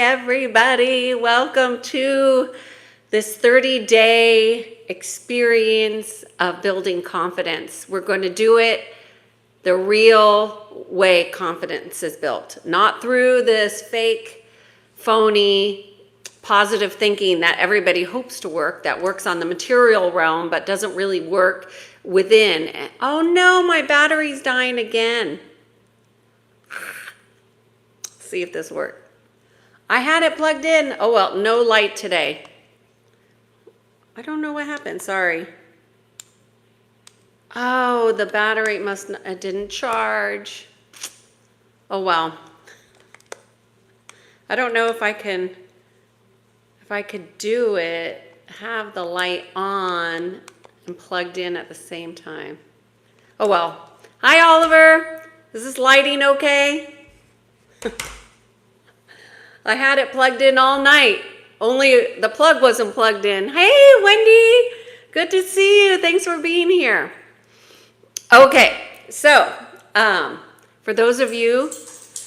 everybody. Welcome to this 30-day experience of building confidence. We're going to do it the real way confidence is built, not through this fake, phony, positive thinking that everybody hopes to work, that works on the material realm but doesn't really work within. Oh no, my battery's dying again. See if this works. I had it plugged in. Oh well, no light today. I don't know what happened, sorry. Oh, the battery it didn't charge. Oh well. I don't know if I could do it, have the light on and plugged in at the same time. Oh well. Hi Oliver, is this lighting okay? I had it plugged in all night. Only the plug wasn't plugged in. Hey, Wendy. Good to see you. Thanks for being here. Okay, so for those of you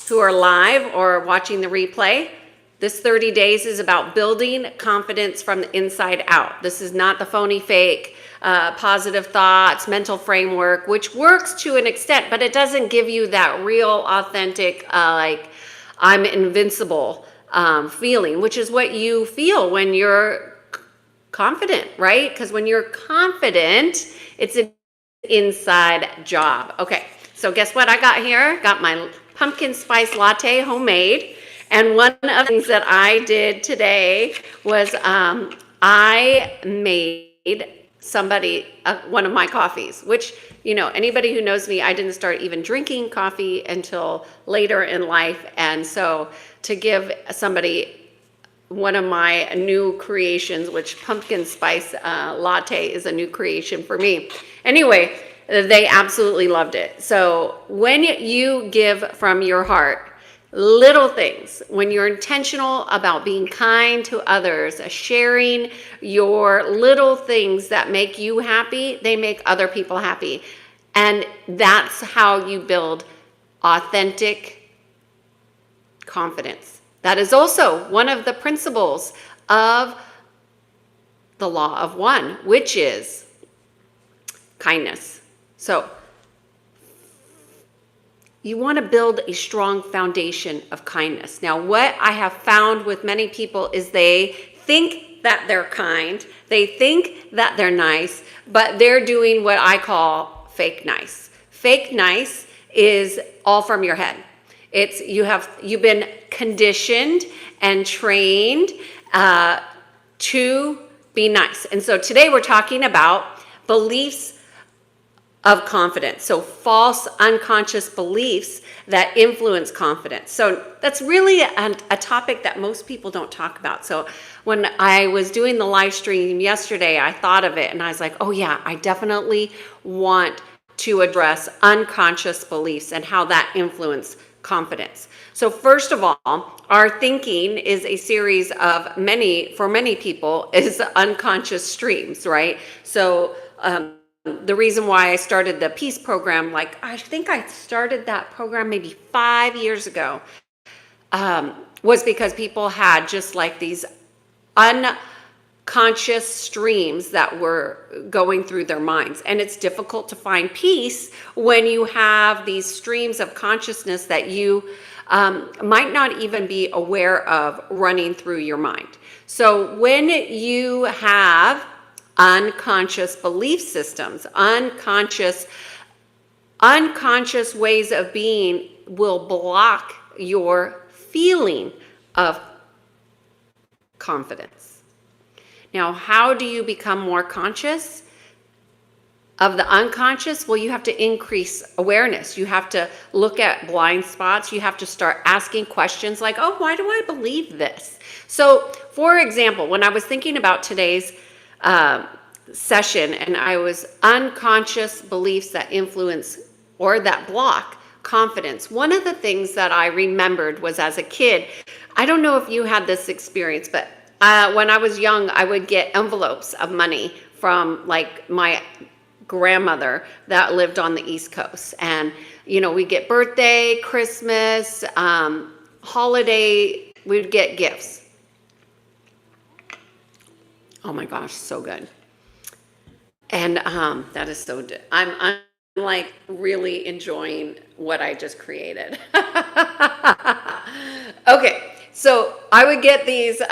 who are live or watching the replay, this 30 days is about building confidence from the inside out. This is not the phony fake, positive thoughts, mental framework, which works to an extent, but it doesn't give you that real, authentic, like, I'm invincible feeling, which is what you feel when you're confident, right? Because when you're confident, it's an inside job. Okay, so guess what I got here? Got my pumpkin spice latte, homemade. And one of the things that I did today was I made somebody one of my coffees, which, you know, anybody who knows me, I didn't start even drinking coffee until later in life. And so to give somebody one of my new creations, which pumpkin spice latte is a new creation for me. Anyway, they absolutely loved it. So when you give from your heart, little things, when you're intentional about being kind to others, sharing your little things that make you happy, they make other people happy. And that's how you build authentic confidence. That is also one of the principles of the law of one, which is kindness. So you want to build a strong foundation of kindness. Now, what I have found with many people is they think that they're kind, they think that they're nice, but they're doing what I call fake nice. Fake nice is all from your head. It's you've been conditioned and trained to be nice. And so today we're talking about beliefs of confidence. So false unconscious beliefs that influence confidence. So that's really a topic that most people don't talk about. So when I was doing the live stream yesterday, I thought of it and I was like, oh yeah, I definitely want to address unconscious beliefs and how that influence confidence. So first of all, our thinking is a series of for many people, is unconscious streams, right? So the reason why I started the Peace program, like I think I started that program maybe 5 years ago, was because people had just like these unconscious streams that were going through their minds. And it's difficult to find peace when you have these streams of consciousness that you might not even be aware of running through your mind. So when you have unconscious belief systems, unconscious ways of being will block your feeling of confidence. Now, how do you become more conscious of the unconscious? Well, you have to increase awareness. You have to look at blind spots. You have to start asking questions like, oh, why do I believe this? So, for example, when I was thinking about today's session and I was unconscious beliefs that influence or that block confidence, one of the things that I remembered was as a kid, I don't know if you had this experience, but when I was young, I would get envelopes of money from like my grandmother that lived on the East Coast. And, you know, we get birthday, Christmas, holiday we'd get gifts. Oh my gosh, so good. And that is so good. I'm like really enjoying what I just created. Okay, so I would get these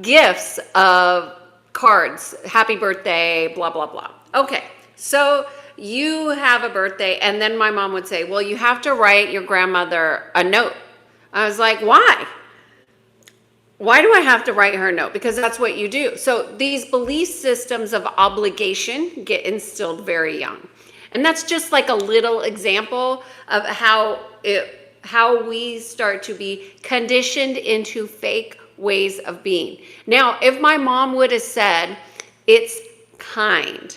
gifts of cards, happy birthday, blah, blah, blah. Okay, so you have a birthday, and then my mom would say, well, you have to write your grandmother a note. I was like, why? Why do I have to write her a note? Because that's what you do. So these belief systems of obligation get instilled very young. And that's just like a little example of how we start to be conditioned into fake ways of being. Now, if my mom would have said, it's kind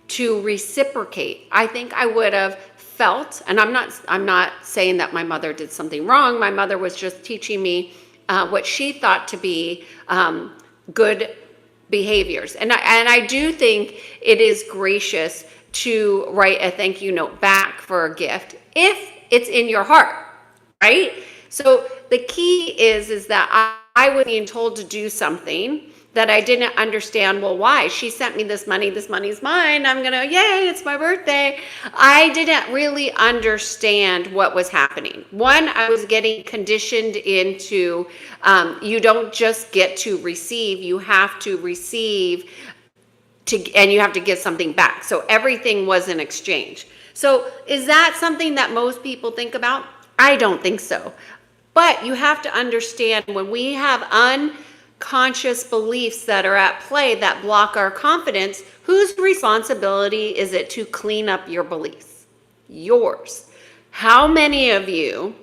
to reciprocate, I think I would have felt, and I'm not saying that my mother did something wrong. My mother was just teaching me what she thought to be good behaviors. And I do think it is gracious to write a thank you note back for a gift if it's in your heart, right? So the key is that I was being told to do something that I didn't understand. Well, why? She sent me this money's mine. I'm gonna, yay, it's my birthday. I didn't really understand what was happening. One, I was getting conditioned into, you don't just get to receive, you have to receive and you have to give something back. So everything was an exchange. So is that something that most people think about? I don't think so. But you have to understand when we have unconscious beliefs that are at play that block our confidence, whose responsibility is it to clean up your beliefs? Yours. How many of you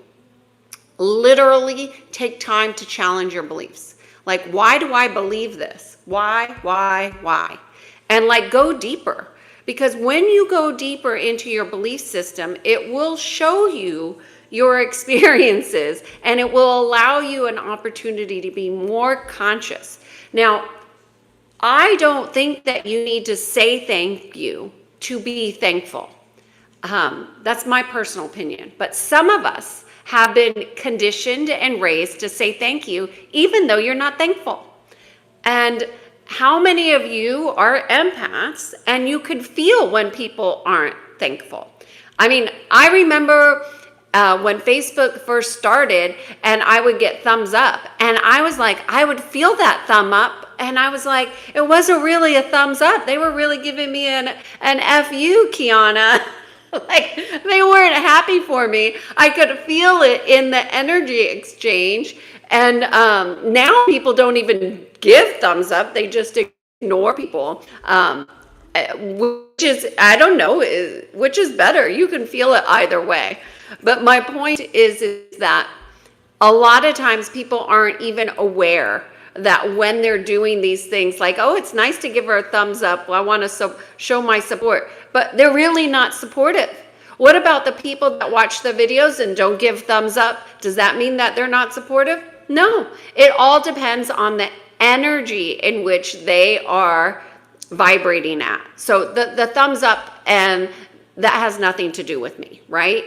literally take time to challenge your beliefs? Like, why do I believe this? Why? And like, go deeper. Because when you go deeper into your belief system, it will show you your experiences and it will allow you an opportunity to be more conscious. Now, I don't think that you need to say thank you to be thankful. That's my personal opinion. But some of us have been conditioned and raised to say thank you, even though you're not thankful. And how many of you are empaths and you could feel when people aren't thankful? I mean, I remember when Facebook first started and I would get thumbs up and I was like, I would feel that thumb up and I was like, it wasn't really a thumbs up. They were really giving me an F you, Kiana. Like they weren't happy for me. I could feel it in the energy exchange. And now people don't even give thumbs up. They just ignore people. Which is, I don't know, which is better. You can feel it either way. But my point is that a lot of times people aren't even aware that when they're doing these things like, oh, it's nice to give her a thumbs up. Well, I want to show my support. But they're really not supportive. What about the people that watch the videos and don't give thumbs up? Does that mean that they're not supportive? No. It all depends on the energy in which they are vibrating at. So the thumbs up, and that has nothing to do with me, right?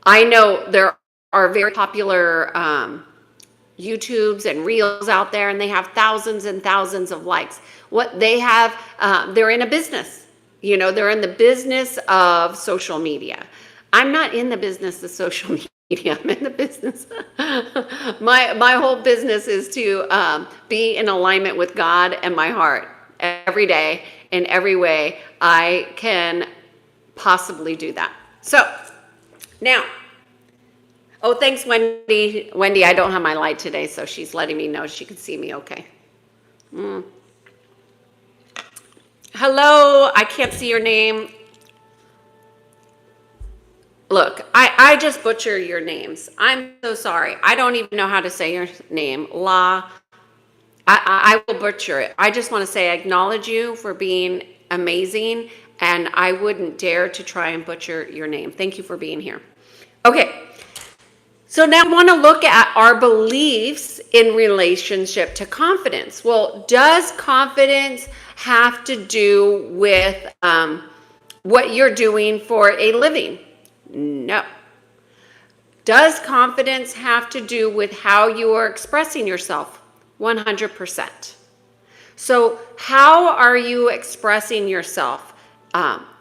I know there are very popular YouTubes and Reels out there, and they have thousands and thousands of likes. What they have, they're in a business. You know, they're in the business of social media. I'm not in the business of social media. I'm in the business. My whole business is to be in alignment with God and my heart every day in every way I can possibly do that. So now, oh, thanks, Wendy. Wendy, I don't have my light today, so she's letting me know she can see me okay. Hello, I can't see your name. Look, I just butcher your names. I'm so sorry. I don't even know how to say your name. I will butcher it. I just want to say I acknowledge you for being amazing, and I wouldn't dare to try and butcher your name. Thank you for being here. Okay. So now I want to look at our beliefs in relationship to confidence. Well, does confidence have to do with what you're doing for a living? No. Does confidence have to do with how you are expressing yourself? 100%. So how are you expressing yourself?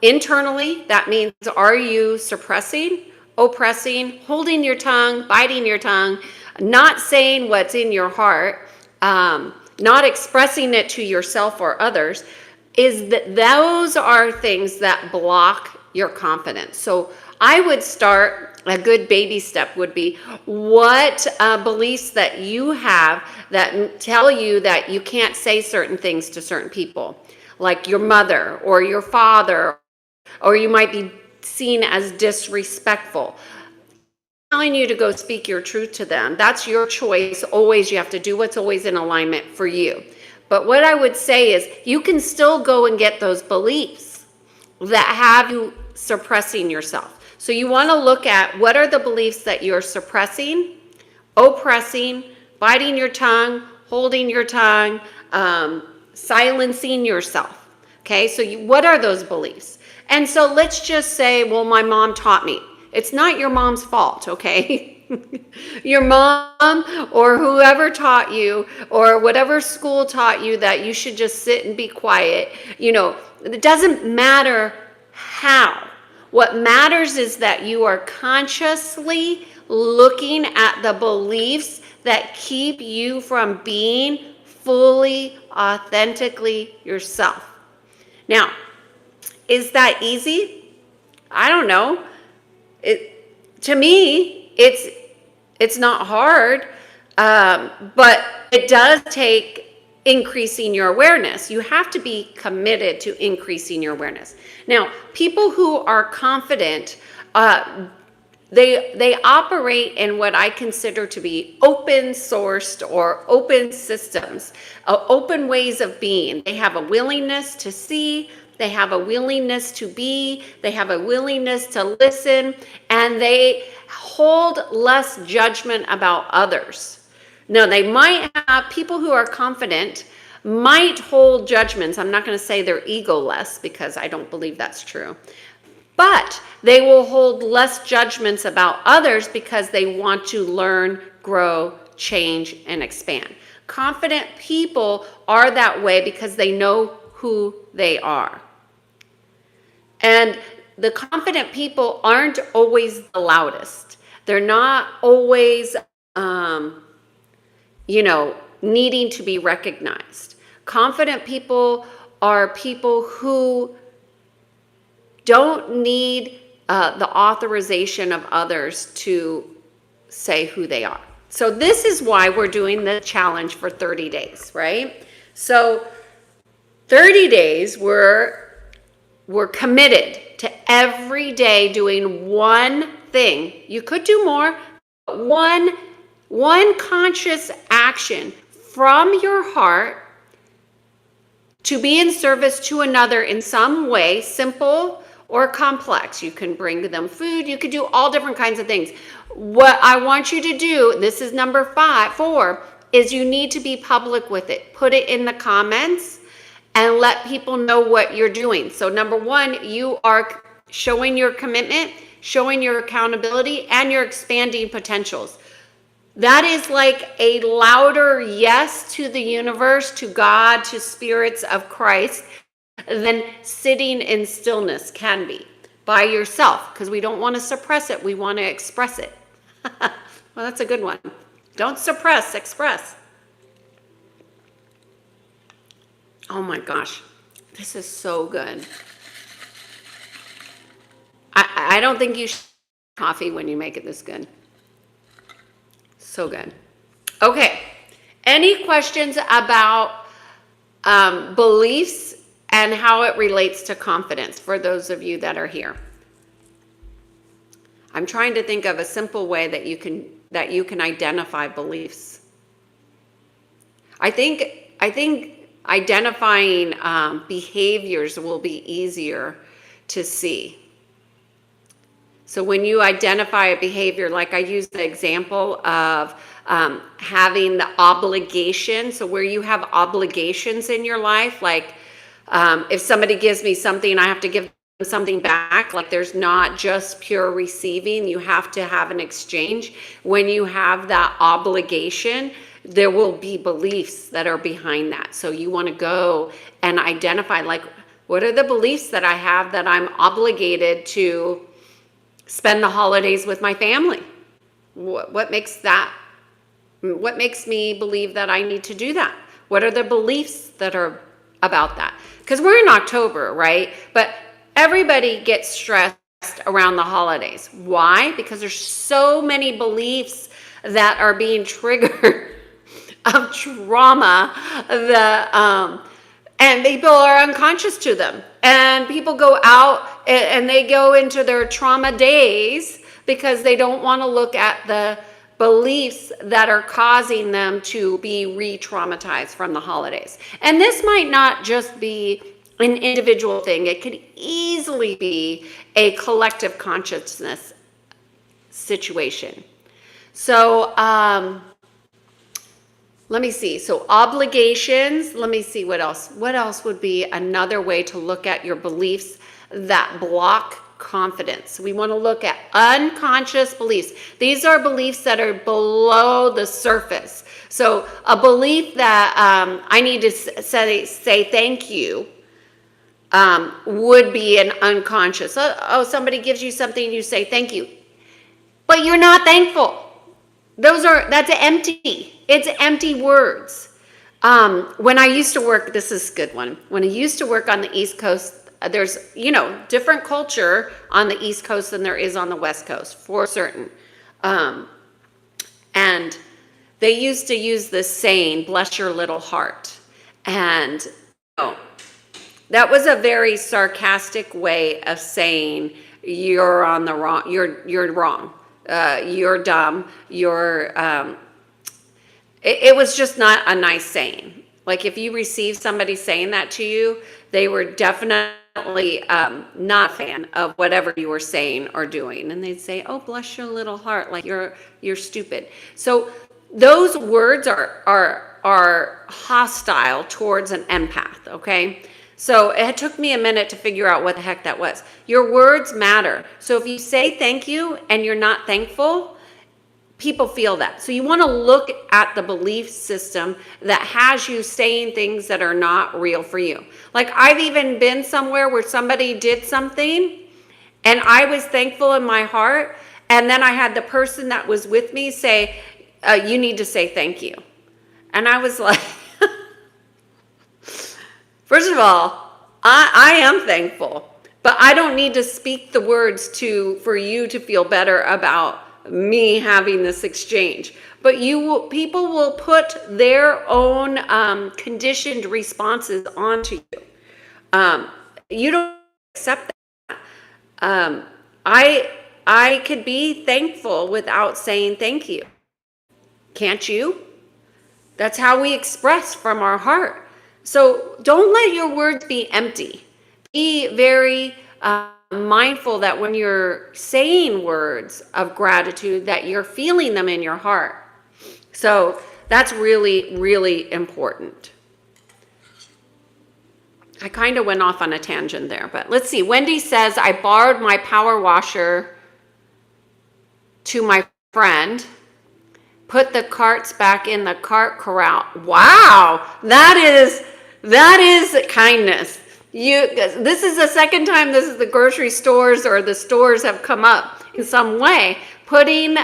Internally, that means, are you suppressing, oppressing, holding your tongue, biting your tongue, not saying what's in your heart, not expressing it to yourself or others? Is that those are things that block your confidence. So I would start, a good baby step would be, what beliefs that you have that tell you that you can't say certain things to certain people, like your mother or your father, or you might be seen as disrespectful. Telling you to go speak your truth to them. That's your choice. Always, you have to do what's always in alignment for you. But what I would say is you can still go and get those beliefs that have you suppressing yourself. So you want to look at, what are the beliefs that you're suppressing, oppressing, biting your tongue, holding your tongue, silencing yourself. Okay, so what are those beliefs? And so let's just say, well, my mom taught me. It's not your mom's fault, okay? Your mom or whoever taught you, or whatever school taught you that you should just sit and be quiet. It doesn't matter how. What matters is that you are consciously looking at the beliefs that keep you from being fully, authentically yourself. Now, is that easy? I don't know. To me, it's not hard, but it does take increasing your awareness. You have to be committed to increasing your awareness. Now, people who are confident, they operate in what I consider to be open sourced or open systems, open ways of being. They have a willingness to see, they have a willingness to be, they have a willingness to listen, and they hold less judgment about others. Now, they might have, people who are confident might hold judgments. I'm not going to say they're egoless, because I don't believe that's true. But they will hold less judgments about others because they want to learn, grow, change, and expand. Confident people are that way because they know who they are. And the confident people aren't always the loudest. They're not always, needing to be recognized. Confident people are people who don't need the authorization of others to say who they are. So this is why we're doing the challenge for 30 days, right? So 30 days, we're committed to every day doing one thing. You could do more, but one conscious action from your heart to be in service to another in some way, simple or complex. You can bring them food. You could do all different kinds of things. What I want you to do, this is number 4, is you need to be public with it. Put it in the comments and let people know what you're doing. So number 1, you are showing your commitment, showing your accountability, and your expanding potentials. That is like a louder yes to the universe, to God, to spirits of Christ, than sitting in stillness can be by yourself, because we don't want to suppress it. We want to express it. Well, that's a good one. Don't suppress, express. Oh my gosh, this is so good. I don't think you should have coffee when you make it this good. So good. Okay, any questions about beliefs and how it relates to confidence for those of you that are here? I'm trying to think of a simple way that you can identify beliefs. I think identifying behaviors will be easier to see. So when you identify a behavior, like I use the example of having the obligation. So where you have obligations in your life, like if somebody gives me something, I have to give something back. Like there's not just pure receiving. You have to have an exchange. When you have that obligation, there will be beliefs that are behind that. So you want to go and identify, like, what are the beliefs that I have that I'm obligated to spend the holidays with my family? What makes me believe that I need to do that? What are the beliefs that are about that? Because we're in October, right? But everybody gets stressed around the holidays. Why? Because there's so many beliefs that are being triggered of trauma, and people are unconscious to them. And people go out and they go into their trauma days because they don't want to look at the beliefs that are causing them to be re-traumatized from the holidays. And this might not just be an individual thing. It could easily be a collective consciousness situation. So, let me see. So obligations, let me see what else. What else would be another way to look at your beliefs that block confidence? We want to look at unconscious beliefs. These are beliefs that are below the surface. So a belief that I need to say thank you would be an unconscious. Oh, somebody gives you something, you say thank you, but you're not thankful. That's empty. It's empty words. When I used to work, this is a good one. When I used to work on the East Coast, there's, different culture on the East Coast than there is on the West Coast, for certain. And they used to use this saying, bless your little heart. And that was a very sarcastic way of saying you're on the wrong, you're wrong. You're dumb, it was just not a nice saying. Like if you receive somebody saying that to you, they were definitely not a fan of whatever you were saying or doing. And they'd say, oh, bless your little heart, like you're stupid. So those words are hostile towards an empath, okay? So it took me a minute to figure out what the heck that was. Your words matter. So if you say thank you and you're not thankful, people feel that. So you want to look at the belief system that has you saying things that are not real for you. Like I've even been somewhere where somebody did something and I was thankful in my heart. And then I had the person that was with me say, you need to say thank you. And I was like, first of all, I am thankful, but I don't need to speak the words for you to feel better about me having this exchange. But people will put their own conditioned responses onto you. You don't accept that. I could be thankful without saying thank you. Can't you? That's how we express from our heart. So don't let your words be empty. Be very mindful that when you're saying words of gratitude, that you're feeling them in your heart. So that's really, really important. I kind of went off on a tangent there, but let's see. Wendy says, I borrowed my power washer to my friend, put the carts back in the cart corral. Wow, that is kindness. This is the second time this is the grocery stores or the stores have come up in some way. Putting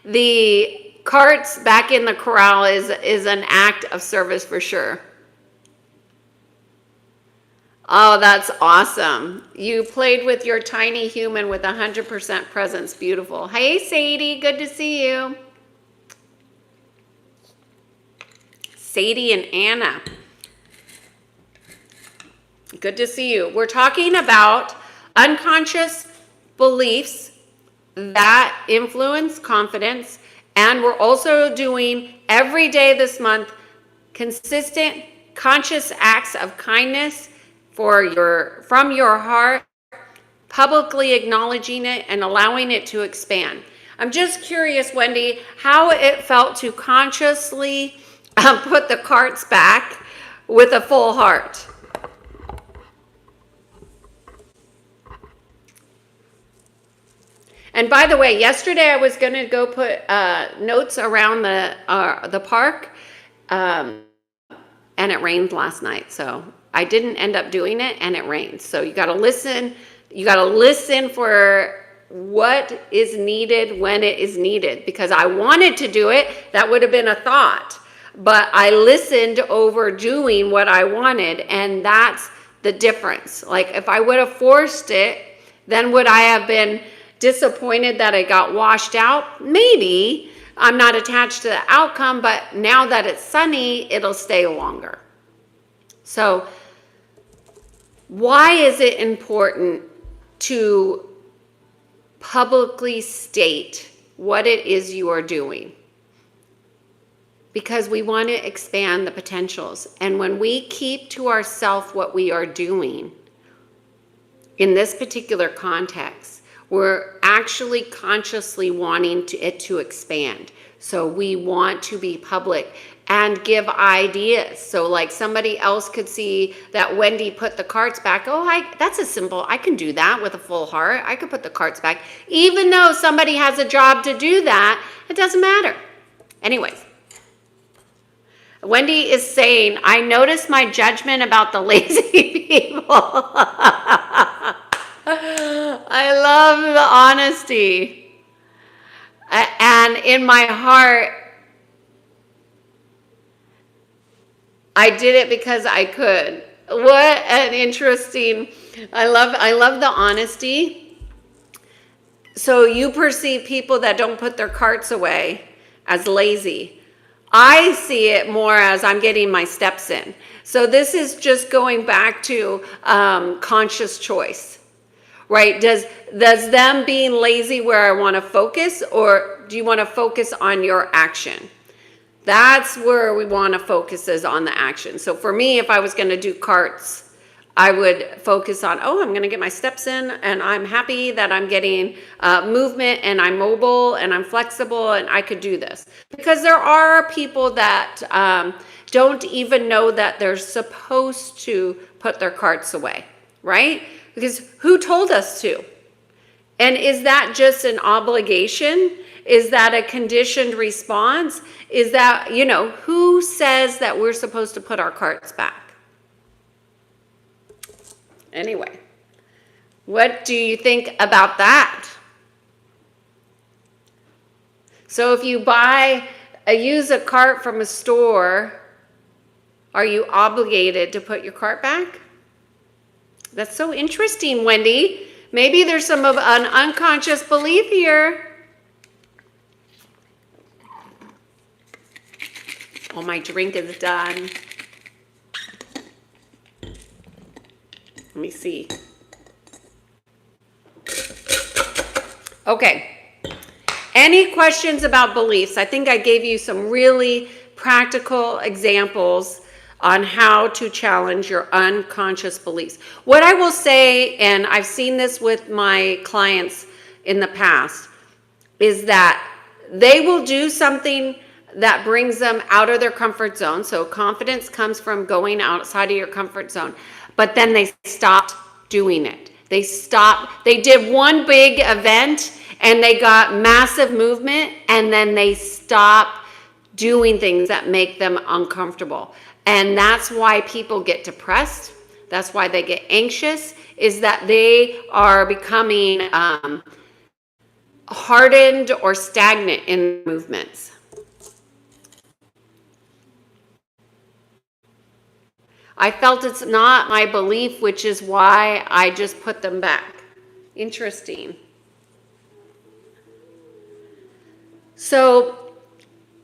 the carts back in the corral is an act of service for sure. Oh, that's awesome. You played with your tiny human with 100% presence. Beautiful. Hey, Sadie, good to see you. Sadie and Anna. Good to see you. We're talking about unconscious beliefs that influence confidence. And we're also doing every day this month consistent conscious acts of kindness from your heart, publicly acknowledging it and allowing it to expand. I'm just curious, Wendy, how it felt to consciously put the carts back with a full heart. And by the way, yesterday I was going to go put notes around the park, and it rained last night. So I didn't end up doing it, and it rained. So you got to listen. You got to listen for what is needed when it is needed, because I wanted to do it. That would have been a thought, but I listened over doing what I wanted, and that's the difference. Like if I would have forced it, then would I have been disappointed that it got washed out? Maybe. I'm not attached to the outcome, but now that it's sunny, it'll stay longer. So why is it important to publicly state what it is you are doing? Because we want to expand the potentials. And when we keep to ourselves what we are doing, in this particular context, we're actually consciously wanting it to expand. So we want to be public and give ideas. So like somebody else could see that Wendy put the carts back. Oh, that's a simple, I can do that with a full heart. I could put the carts back. Even though somebody has a job to do that, it doesn't matter. Anyways, Wendy is saying, I noticed my judgment about the lazy people. I love the honesty. And in my heart, I did it because I could. What an interesting, I love the honesty. So you perceive people that don't put their carts away as lazy. I see it more as I'm getting my steps in. So this is just going back to conscious choice, right? Does them being lazy where I want to focus, or do you want to focus on your action? That's where we want to focus, is on the action. So for me, if I was going to do carts, I would focus on, I'm going to get my steps in, and I'm happy that I'm getting movement, and I'm mobile, and I'm flexible, and I could do this. Because there are people that don't even know that they're supposed to put their carts away, right? Because who told us to? And is that just an obligation? Is that a conditioned response? Is that, who says that we're supposed to put our carts back? Anyway, what do you think about that? So if you use a cart from a store, are you obligated to put your cart back? That's so interesting, Wendy. Maybe there's some of an unconscious belief here. Oh, my drink is done. Let me see. Okay. Any questions about beliefs? I think I gave you some really practical examples on how to challenge your unconscious beliefs. What I will say, and I've seen this with my clients in the past, is that they will do something that brings them out of their comfort zone. So confidence comes from going outside of your comfort zone. But then they stopped doing it. They did one big event and they got massive movement, and then they stop doing things that make them uncomfortable. And that's why people get depressed. That's why they get anxious, is that they are becoming hardened or stagnant in movements. I felt it's not my belief, which is why I just put them back. Interesting. So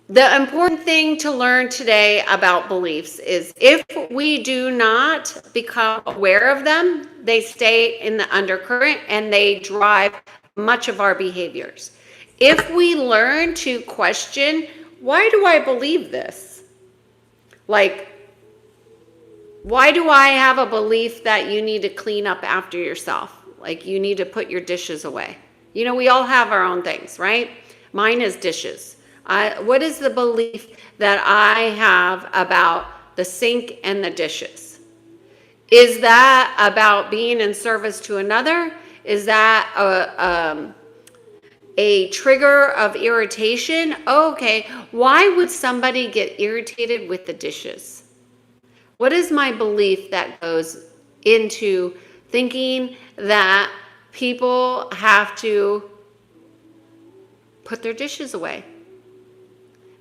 the important thing to learn today about beliefs is if we do not become aware of them, they stay in the undercurrent and they drive much of our behaviors. If we learn to question, why do I believe this? Like, why do I have a belief that you need to clean up after yourself? Like you need to put your dishes away. We all have our own things, right? Mine is dishes. What is the belief that I have about the sink and the dishes? Is that about being in service to another? Is that a trigger of irritation. Okay, why would somebody get irritated with the dishes? What is my belief that goes into thinking that people have to put their dishes away?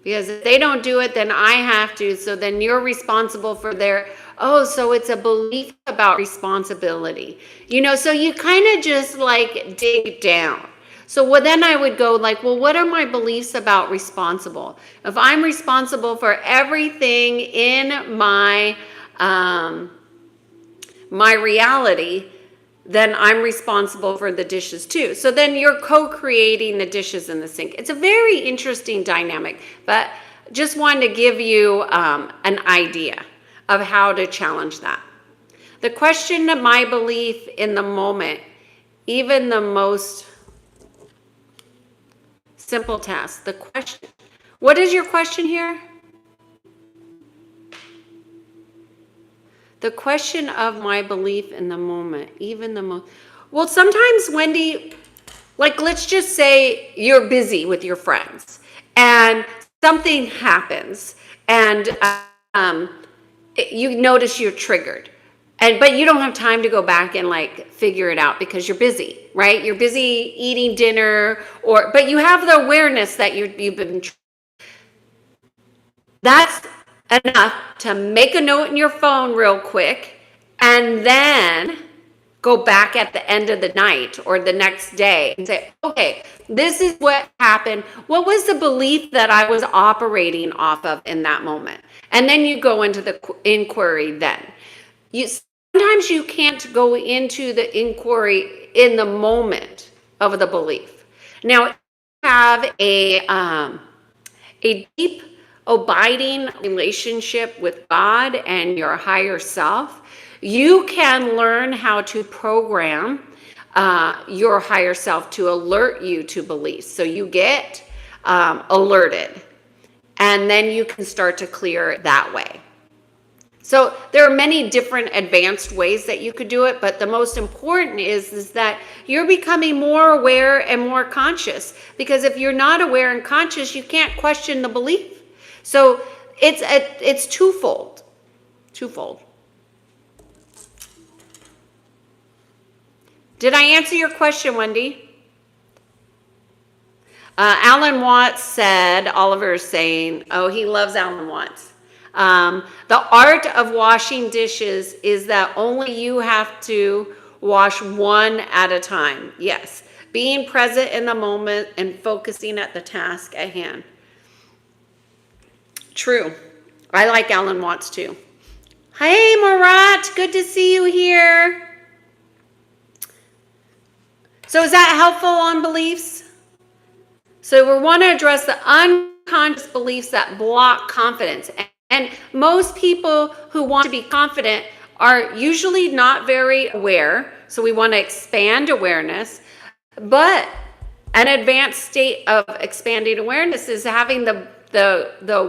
Because if they don't do it, then I have to. So then you're responsible for their, oh, so it's a belief about responsibility. So you kind of just like dig down. So then I would go like, well, what are my beliefs about responsible? If I'm responsible for everything in my reality, then I'm responsible for the dishes too. So then you're co-creating the dishes in the sink. It's a very interesting dynamic, but just wanted to give you an idea of how to challenge that. The question of my belief in the moment, even the most simple task, the question, what is your question here? The question of my belief in the moment, even the most. Well, sometimes, Wendy, like let's just say you're busy with your friends and something happens and you notice you're triggered. But you don't have time to go back and like figure it out because you're busy, right? You're busy eating dinner but you have the awareness that you've been. That's enough to make a note in your phone real quick and then go back at the end of the night or the next day and say, okay, this is what happened. What was the belief that I was operating off of in that moment? And then you go into the inquiry then. Sometimes you can't go into the inquiry in the moment of the belief. Now, if you have a deep abiding relationship with God and your higher self, you can learn how to program your higher self to alert you to beliefs. So you get alerted, and then you can start to clear it that way. So there are many different advanced ways that you could do it, but the most important is that you're becoming more aware and more conscious. Because if you're not aware and conscious, you can't question the belief. So it's twofold. Did I answer your question, Wendy? Alan Watts said, Oliver is saying, oh, he loves Alan Watts. The art of washing dishes is that only you have to wash one at a time. Yes, being present in the moment and focusing at the task at hand. True. I like Alan Watts too. Hey, Marat, good to see you here. So is that helpful on beliefs? So we want to address the unconscious beliefs that block confidence. And most people who want to be confident are usually not very aware. So we want to expand awareness. But an advanced state of expanding awareness is having the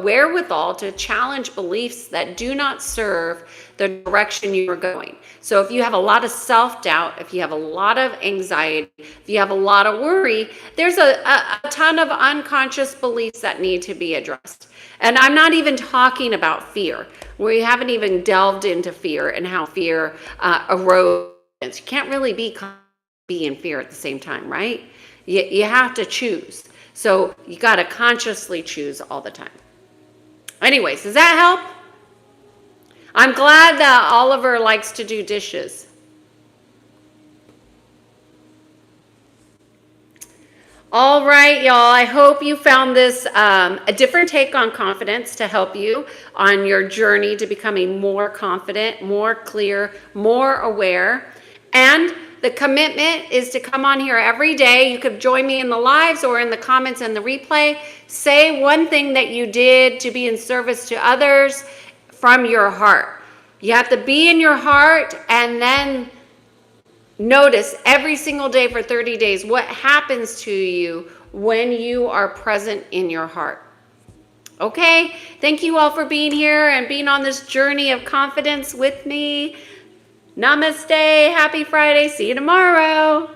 wherewithal to challenge beliefs that do not serve the direction you are going. So if you have a lot of self-doubt, if you have a lot of anxiety, if you have a lot of worry, there's a ton of unconscious beliefs that need to be addressed. And I'm not even talking about fear. We haven't even delved into fear and how fear erodes. You can't really be in fear at the same time, right? You have to choose. So you got to consciously choose all the time. Anyways, does that help? I'm glad that Oliver likes to do dishes. All right, y'all. I hope you found this a different take on confidence to help you on your journey to becoming more confident, more clear, more aware. And the commitment is to come on here every day. You could join me in the lives or in the comments and the replay. Say one thing that you did to be in service to others from your heart. You have to be in your heart and then notice every single day for 30 days what happens to you when you are present in your heart. Okay? Thank you all for being here and being on this journey of confidence with me. Namaste. Happy Friday. See you tomorrow.